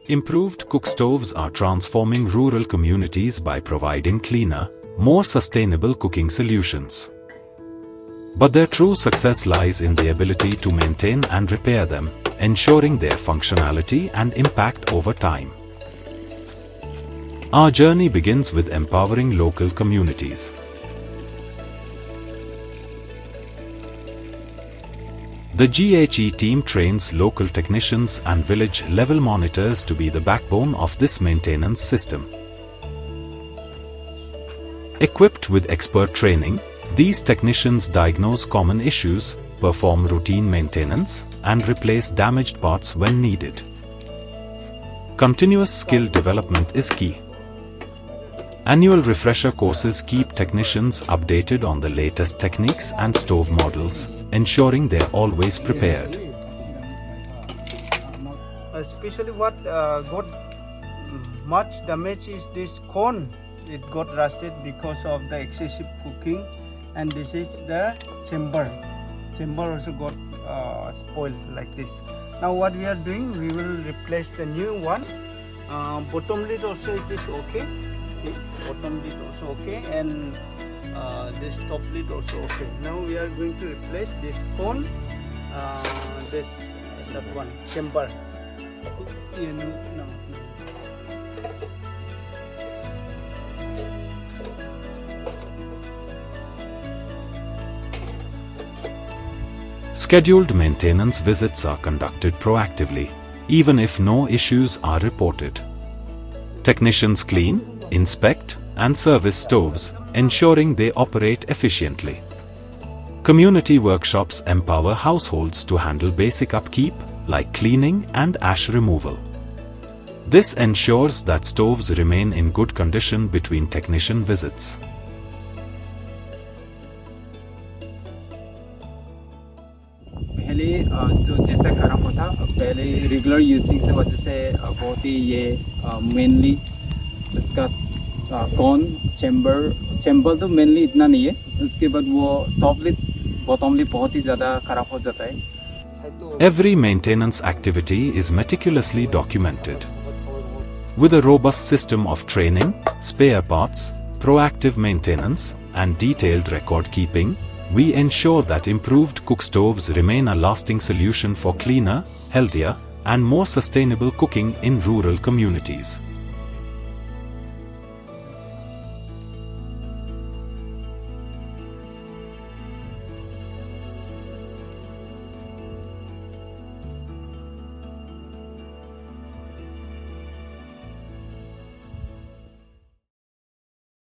Improved cookstoves are transforming rural communities by providing cleaner, more sustainable cooking solutions. But their true success lies in the ability to maintain and repair them, ensuring their functionality and impact over time. Our journey begins with empowering local communities. The GHE team trains local technicians and village-level monitors to be the backbone of this maintenance system. Equipped with expert training, these technicians diagnose common issues, perform routine maintenance, and replace damaged parts when needed. Continuous skill development is key. Annual refresher courses keep technicians updated on the latest techniques and stove models, ensuring they're always prepared. Especially what got much damage is this cone. It got rusted because of the excessive cooking, and this is the chamber. Chamber also got spoiled like this. Now what we are doing, we will replace the new one. Bottom lid also it is okay. See, bottom lid also okay, and this top lid also okay. Now we are going to replace this cone, that one chamber. No. Scheduled maintenance visits are conducted proactively, even if no issues are reported. Technicians clean, inspect, and service stoves, ensuring they operate efficiently. Community workshops empower households to handle basic upkeep, like cleaning and ash removal. This ensures that stoves remain in good condition between technician visits. पहले जो जैसा खराब होता पहले regular using से वजह से बहुत ही ये मेनली इसका कॉन चैम्बर तो मेनली इतना नहीं है, उसके बाद वो टॉप लिड बॉटम लिड बहुत ही ज़्यादा खराब हो जाता है. Every maintenance activity is meticulously documented. With a robust system of training, spare parts, proactive maintenance, and detailed record keeping, we ensure that improved cookstoves remain a lasting solution for cleaner, healthier, and more sustainable cooking in rural communities.